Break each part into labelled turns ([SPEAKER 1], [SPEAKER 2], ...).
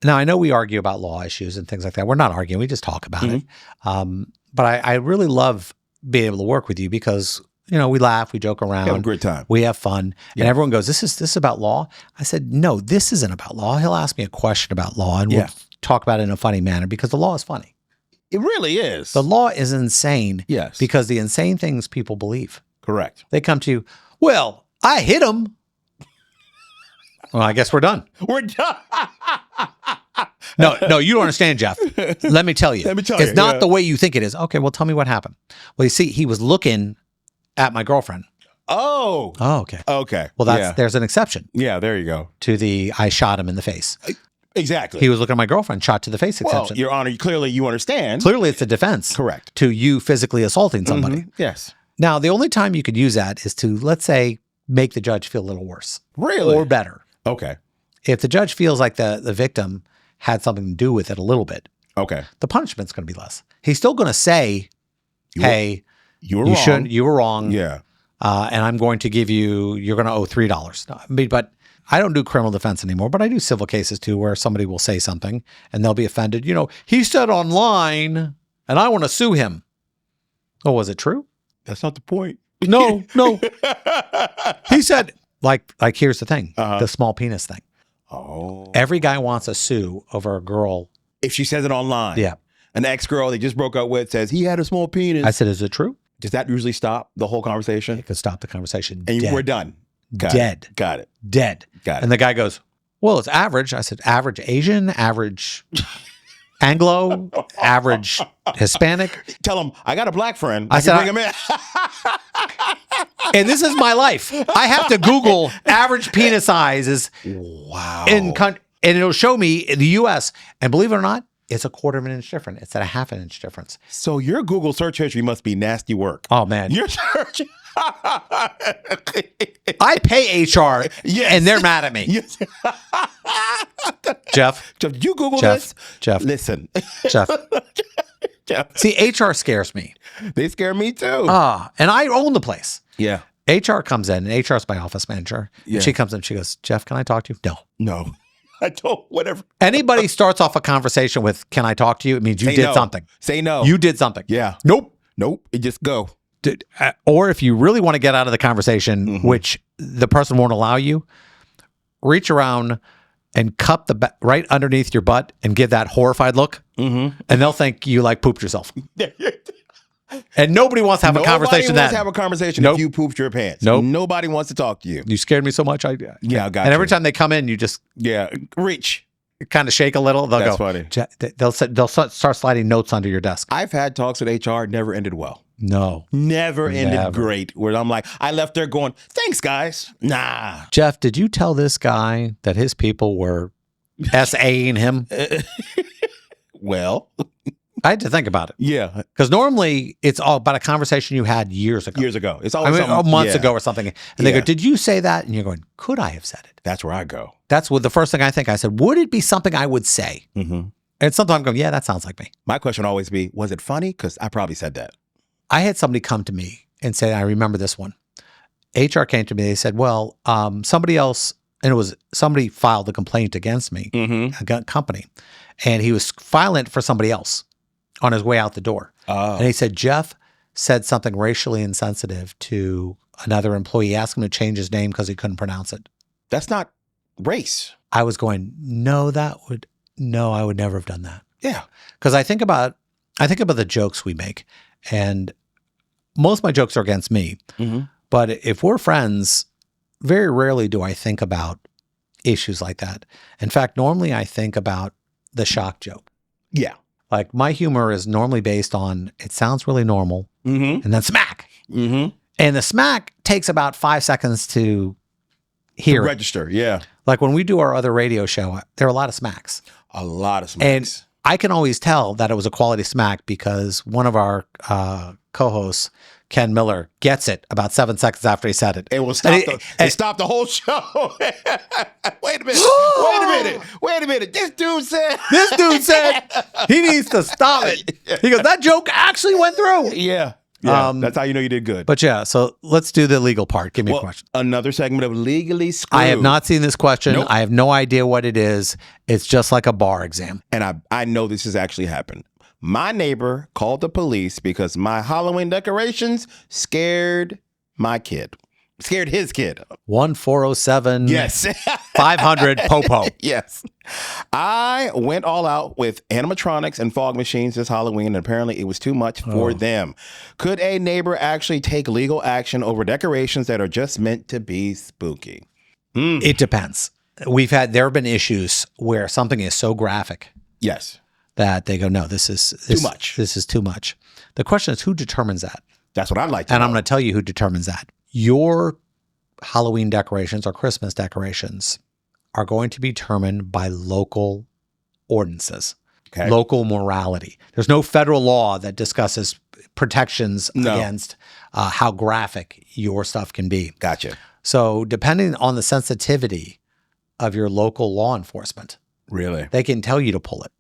[SPEAKER 1] Now, I know we argue about law issues and things like that. We're not arguing. We just talk about it. But I really love being able to work with you because, we laugh, we joke around.
[SPEAKER 2] We have a great time.
[SPEAKER 1] We have fun. Yeah. And everyone goes, this is about law? I said, no, this isn't about law. He'll ask me a question about law and we'll talk about it in a funny manner because the law is funny.
[SPEAKER 2] It really is.
[SPEAKER 1] The law is insane.
[SPEAKER 2] Yes.
[SPEAKER 1] Because the insane things people believe.
[SPEAKER 2] Correct.
[SPEAKER 1] They come to you, well, I hit him. Well, I guess we're done.
[SPEAKER 2] We're done.
[SPEAKER 1] No, you don't understand, Jeff. Let me tell you. It's not the way you think it is. Okay, well, tell me what happened. Well, you see, he was looking at my girlfriend.
[SPEAKER 2] Oh,
[SPEAKER 1] okay.
[SPEAKER 2] Okay.
[SPEAKER 1] Well, there's an exception.
[SPEAKER 2] Yeah, there you go.
[SPEAKER 1] To the I shot him in the face.
[SPEAKER 2] Exactly.
[SPEAKER 1] He was looking at my girlfriend, shot to the face exception.
[SPEAKER 2] Well, Your Honor, clearly you understand.
[SPEAKER 1] Clearly it's a defense.
[SPEAKER 2] Correct.
[SPEAKER 1] To you physically assaulting somebody.
[SPEAKER 2] Mm-hmm. Yes.
[SPEAKER 1] Now, the only time you could use that is to, let's say, make the judge feel a little worse.
[SPEAKER 2] Really?
[SPEAKER 1] Or better.
[SPEAKER 2] Okay.
[SPEAKER 1] If the judge feels like the victim had something to do with it a little bit,
[SPEAKER 2] okay,
[SPEAKER 1] the punishment's going to be less. He's still going to say, hey,
[SPEAKER 2] you were wrong.
[SPEAKER 1] You were wrong.
[SPEAKER 2] Yeah.
[SPEAKER 1] And I'm going to give you're going to owe $3. But I don't do criminal defense anymore, but I do civil cases too, where somebody will say something and they'll be offended. He said online and I want to sue him. Oh, was it true?
[SPEAKER 2] That's not the point.
[SPEAKER 1] No. He said, like here's the thing, the small penis thing.
[SPEAKER 2] Oh.
[SPEAKER 1] Every guy wants to sue over a girl.
[SPEAKER 2] If she says it online.
[SPEAKER 1] Yeah.
[SPEAKER 2] An ex-girl they just broke up with says he had a small penis.
[SPEAKER 1] I said, is it true?
[SPEAKER 2] Does that usually stop the whole conversation?
[SPEAKER 1] It could stop the conversation.
[SPEAKER 2] And
[SPEAKER 1] dead.
[SPEAKER 2] we're done. Got
[SPEAKER 1] dead.
[SPEAKER 2] It. Got it.
[SPEAKER 1] Dead.
[SPEAKER 2] Got it.
[SPEAKER 1] And the guy goes, well, it's average. I said, average Asian, average Anglo, average Hispanic.
[SPEAKER 2] Tell him, I got a black friend.
[SPEAKER 1] I said,
[SPEAKER 2] bring him in.
[SPEAKER 1] And this is my life. I have to Google average penis sizes.
[SPEAKER 2] Wow.
[SPEAKER 1] And it'll show me in the U.S. And believe it or not, it's a quarter of an inch different. It's at a half an inch difference.
[SPEAKER 2] So your Google search history must be nasty work.
[SPEAKER 1] Oh, man.
[SPEAKER 2] Your search.
[SPEAKER 1] I pay HR, and they're mad at me.
[SPEAKER 2] Yes.
[SPEAKER 1] Jeff,
[SPEAKER 2] did you Google this?
[SPEAKER 1] Jeff.
[SPEAKER 2] Listen.
[SPEAKER 1] Jeff. See, HR scares me.
[SPEAKER 2] They scare me too.
[SPEAKER 1] And I own the place.
[SPEAKER 2] Yeah.
[SPEAKER 1] HR comes in, and HR is my office manager. Yeah. And she comes in, she goes, Jeff, can I talk to you? No.
[SPEAKER 2] I don't, whatever.
[SPEAKER 1] Anybody starts off a conversation with, can I talk to you? It means you did something.
[SPEAKER 2] Say no.
[SPEAKER 1] You did something.
[SPEAKER 2] Yeah.
[SPEAKER 1] Nope.
[SPEAKER 2] It just go.
[SPEAKER 1] Or if you really want to get out of the conversation, which the person won't allow you, reach around and cup the right underneath your butt and give that horrified look. And they'll think you pooped yourself. And nobody wants to have a conversation.
[SPEAKER 2] Nobody wants to have a conversation if you pooped your pants.
[SPEAKER 1] Nope.
[SPEAKER 2] Nobody wants to talk to you.
[SPEAKER 1] You scared me so much. I got
[SPEAKER 2] And
[SPEAKER 1] every time they come in, you just
[SPEAKER 2] reach,
[SPEAKER 1] kind of shake a little. They'll
[SPEAKER 2] That's
[SPEAKER 1] go.
[SPEAKER 2] funny.
[SPEAKER 1] They'll start sliding notes under your desk.
[SPEAKER 2] I've had talks with HR, never ended well.
[SPEAKER 1] No,
[SPEAKER 2] never ended great. Where I'm like, I left there going, thanks, guys. Nah.
[SPEAKER 1] Jeff, did you tell this guy that his people were SAing him?
[SPEAKER 2] Well,
[SPEAKER 1] I had to think about it.
[SPEAKER 2] Yeah.
[SPEAKER 1] Because normally it's all about a conversation you had years ago.
[SPEAKER 2] It's always
[SPEAKER 1] months ago or something. And they go, did you say that? And you're going, could I have said it?
[SPEAKER 2] That's where I go.
[SPEAKER 1] That's what the first thing I think. I said, would it be something I would say? And sometimes I'm going, yeah, that sounds like me.
[SPEAKER 2] My question would always be, was it funny? Because I probably said that.
[SPEAKER 1] I had somebody come to me and say, I remember this one. HR came to me. They said, well, somebody else, and it was somebody filed a complaint against me, a company, and he was filing it for somebody else on his way out the door. And he said, Jeff said something racially insensitive to another employee, asked him to change his name because he couldn't pronounce it.
[SPEAKER 2] That's not race.
[SPEAKER 1] I was going, I would never have done that.
[SPEAKER 2] Yeah.
[SPEAKER 1] Because I think about the jokes we make, and most of my jokes are against me. But if we're friends, very rarely do I think about issues like that. In fact, normally I think about the shock joke.
[SPEAKER 2] Yeah.
[SPEAKER 1] Like my humor is normally based on, it sounds really normal, and then smack. And the smack takes about 5 seconds to hear
[SPEAKER 2] to register, yeah.
[SPEAKER 1] Like when we do our other radio show, there are a lot of smacks.
[SPEAKER 2] A lot of smacks.
[SPEAKER 1] And I can always tell that it was a quality smack because one of our co-hosts, Ken Miller, gets it about 7 seconds after he said it.
[SPEAKER 2] It will stop. It stopped the whole show. Wait a minute. This dude said he needs to stop it. He goes, that joke actually went through.
[SPEAKER 1] Yeah.
[SPEAKER 2] Yeah, that's how you know you did good.
[SPEAKER 1] But yeah, so let's do the legal part. Give me a question.
[SPEAKER 2] Another segment of Legally Screwed.
[SPEAKER 1] I have not seen this question.
[SPEAKER 2] Nope.
[SPEAKER 1] I have no idea what it is. It's just like a bar exam.
[SPEAKER 2] And I know this has actually happened. My neighbor called the police because my Halloween decorations scared my kid. Scared his kid.
[SPEAKER 1] 1407.
[SPEAKER 2] Yes.
[SPEAKER 1] 500 Popo.
[SPEAKER 2] Yes. I went all out with animatronics and fog machines this Halloween, and apparently it was too much for them. Could a neighbor actually take legal action over decorations that are just meant to be spooky?
[SPEAKER 1] It depends. There have been issues where something is so graphic.
[SPEAKER 2] Yes.
[SPEAKER 1] That they go, no, this is
[SPEAKER 2] too much.
[SPEAKER 1] This is too much. The question is, who determines that?
[SPEAKER 2] That's what I'd like to know.
[SPEAKER 1] And I'm going to tell you who determines that. Your Halloween decorations or Christmas decorations are going to be determined by local ordinances, local morality. There's no federal law that discusses protections against how graphic your stuff can be.
[SPEAKER 2] Gotcha.
[SPEAKER 1] So depending on the sensitivity of your local law enforcement,
[SPEAKER 2] really,
[SPEAKER 1] they can tell you to pull it.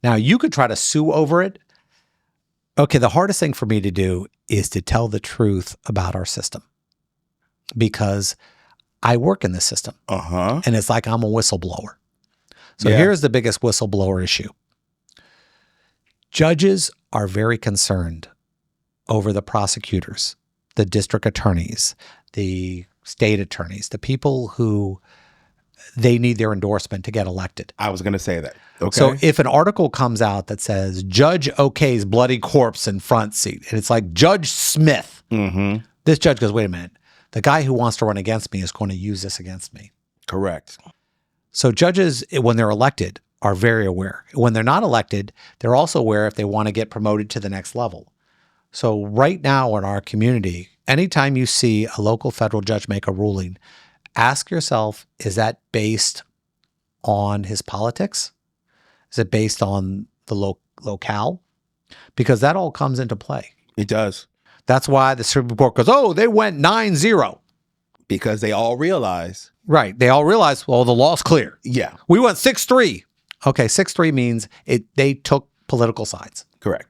[SPEAKER 1] Now, you could try to sue over it. Okay, the hardest thing for me to do is to tell the truth about our system because I work in this system. And it's like I'm a whistleblower. So here's the biggest whistleblower issue. Judges are very concerned over the prosecutors, the district attorneys, the state attorneys, the people who they need their endorsement to get elected.
[SPEAKER 2] I was going to say that. Okay.
[SPEAKER 1] So if an article comes out that says Judge OK's bloody corpse in front seat, and it's like Judge Smith, this judge goes, wait a minute, the guy who wants to run against me is going to use this against me.
[SPEAKER 2] Correct.
[SPEAKER 1] So judges, when they're elected, are very aware. When they're not elected, they're also aware if they want to get promoted to the next level. So right now in our community, anytime you see a local federal judge make a ruling, ask yourself, is that based on his politics? Is it based on the locale? Because that all comes into play.
[SPEAKER 2] It does.
[SPEAKER 1] That's why the Supreme Court goes, oh, they went 9-0.
[SPEAKER 2] Because they all realize.
[SPEAKER 1] Right. They all realize, well, the law's clear.
[SPEAKER 2] Yeah.
[SPEAKER 1] We went 6-3. Okay, 6-3 means they took political sides.
[SPEAKER 2] Correct.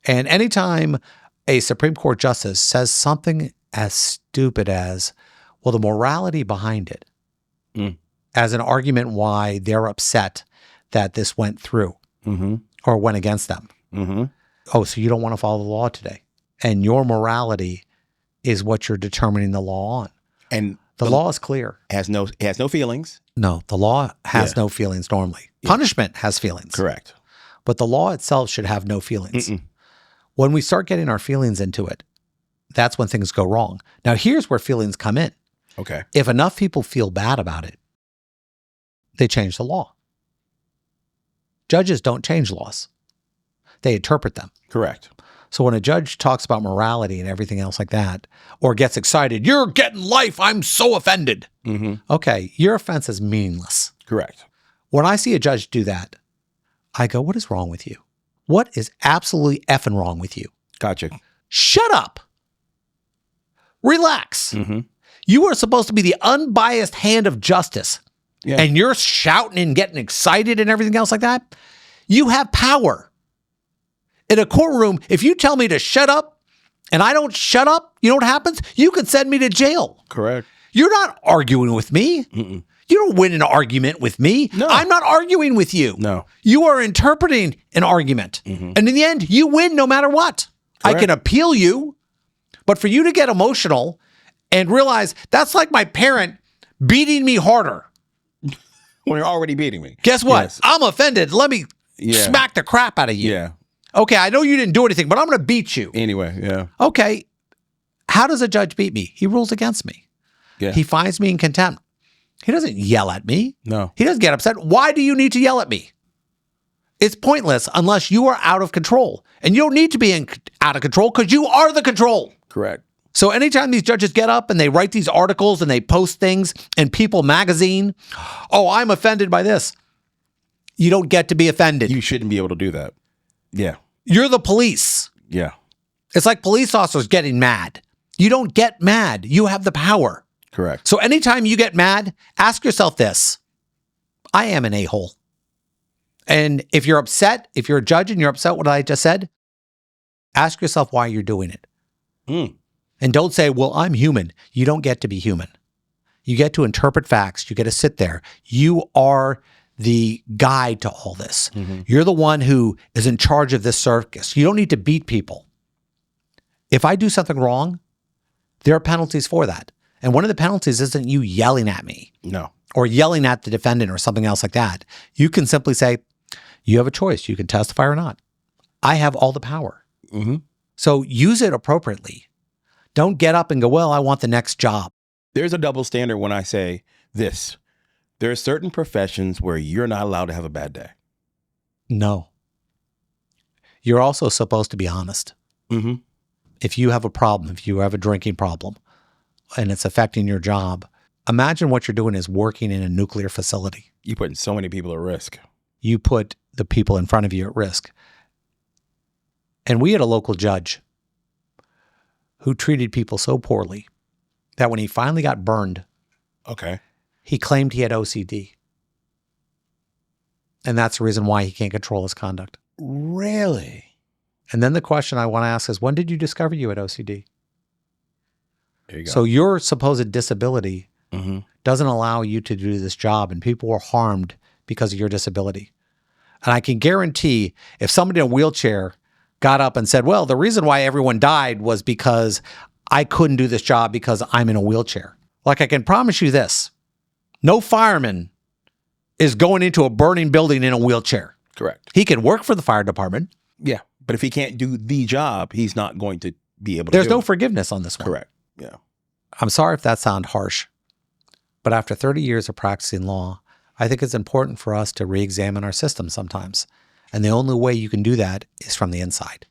[SPEAKER 1] And anytime a Supreme Court justice says something as stupid as, well, the morality behind it, as an argument why they're upset that this went through or went against them. Oh, so you don't want to follow the law today. And your morality is what you're determining the law on. And the law is clear.
[SPEAKER 2] It has no feelings.
[SPEAKER 1] No, the law has no feelings normally. Punishment has feelings.
[SPEAKER 2] Correct.
[SPEAKER 1] But the law itself should have no feelings. When we start getting our feelings into it, that's when things go wrong. Now, here's where feelings come in.
[SPEAKER 2] Okay.
[SPEAKER 1] If enough people feel bad about it, they change the law. Judges don't change laws. They interpret them.
[SPEAKER 2] Correct.
[SPEAKER 1] So when a judge talks about morality and everything else like that, or gets excited, you're getting life, I'm so offended. Okay, your offense is meaningless.
[SPEAKER 2] Correct.
[SPEAKER 1] When I see a judge do that, I go, what is wrong with you? What is absolutely effing wrong with you?
[SPEAKER 2] Gotcha.
[SPEAKER 1] Shut up. Relax. You are supposed to be the unbiased hand of justice. And you're shouting and getting excited and everything else like that. You have power. In a courtroom, if you tell me to shut up and I don't shut up, you know what happens? You could send me to jail.
[SPEAKER 2] Correct.
[SPEAKER 1] You're not arguing with me. You don't win an argument with me.
[SPEAKER 2] No.
[SPEAKER 1] I'm not arguing with you.
[SPEAKER 2] No.
[SPEAKER 1] You are interpreting an argument. And in the end, you win no matter what.
[SPEAKER 2] Correct.
[SPEAKER 1] I can appeal you, but for you to get emotional and realize that's like my parent beating me harder.
[SPEAKER 2] When you're already beating me.
[SPEAKER 1] Guess what?
[SPEAKER 2] Yes.
[SPEAKER 1] I'm offended. Let me smack the crap out of you.
[SPEAKER 2] Yeah.
[SPEAKER 1] Okay, I know you didn't do anything, but I'm going to beat you.
[SPEAKER 2] Anyway, yeah.
[SPEAKER 1] Okay, how does a judge beat me? He rules against me.
[SPEAKER 2] Yeah.
[SPEAKER 1] He finds me in contempt. He doesn't yell at me.
[SPEAKER 2] No.
[SPEAKER 1] He doesn't get upset. Why do you need to yell at me? It's pointless unless you are out of control. And you don't need to be out of control because you are the control.
[SPEAKER 2] Correct.
[SPEAKER 1] So anytime these judges get up and they write these articles and they post things in People magazine, oh, I'm offended by this. You don't get to be offended.
[SPEAKER 2] You shouldn't be able to do that. Yeah.
[SPEAKER 1] You're the police.
[SPEAKER 2] Yeah.
[SPEAKER 1] It's like police officers getting mad. You don't get mad. You have the power.
[SPEAKER 2] Correct.
[SPEAKER 1] So anytime you get mad, ask yourself this. I am an a-hole. And if you're upset, if you're a judge and you're upset what I just said, ask yourself why you're doing it. And don't say, well, I'm human. You don't get to be human. You get to interpret facts. You get to sit there. You are the guide to all this. You're the one who is in charge of this circus. You don't need to beat people. If I do something wrong, there are penalties for that. And one of the penalties isn't you yelling at me.
[SPEAKER 2] No.
[SPEAKER 1] Or yelling at the defendant or something else like that. You can simply say, you have a choice. You can testify or not. I have all the power. So use it appropriately. Don't get up and go, well, I want the next job.
[SPEAKER 2] There's a double standard when I say this. There are certain professions where you're not allowed to have a bad day.
[SPEAKER 1] No. You're also supposed to be honest. If you have a problem, if you have a drinking problem and it's affecting your job, imagine what you're doing is working in a nuclear facility.
[SPEAKER 2] You're putting so many people at risk.
[SPEAKER 1] You put the people in front of you at risk. And we had a local judge who treated people so poorly that when he finally got burned, he claimed he had OCD. And that's the reason why he can't control his conduct.
[SPEAKER 2] Really?
[SPEAKER 1] And then the question I want to ask is, when did you discover you had OCD?
[SPEAKER 2] There you go.
[SPEAKER 1] So your supposed disability doesn't allow you to do this job, and people were harmed because of your disability. And I can guarantee if somebody in a wheelchair got up and said, well, the reason why everyone died was because I couldn't do this job because I'm in a wheelchair. Like, I can promise you this, no fireman is going into a burning building in a wheelchair.
[SPEAKER 2] Correct.
[SPEAKER 1] He can work for the fire department.
[SPEAKER 2] Yeah. But if he can't do the job, he's not going to be able to
[SPEAKER 1] There's
[SPEAKER 2] do
[SPEAKER 1] no
[SPEAKER 2] it.
[SPEAKER 1] forgiveness on this one.
[SPEAKER 2] Correct. Yeah.
[SPEAKER 1] I'm sorry if that sounds harsh, but after 30 years of practicing law, I think it's important for us to re-examine our system sometimes. And the only way you can do that is from the inside.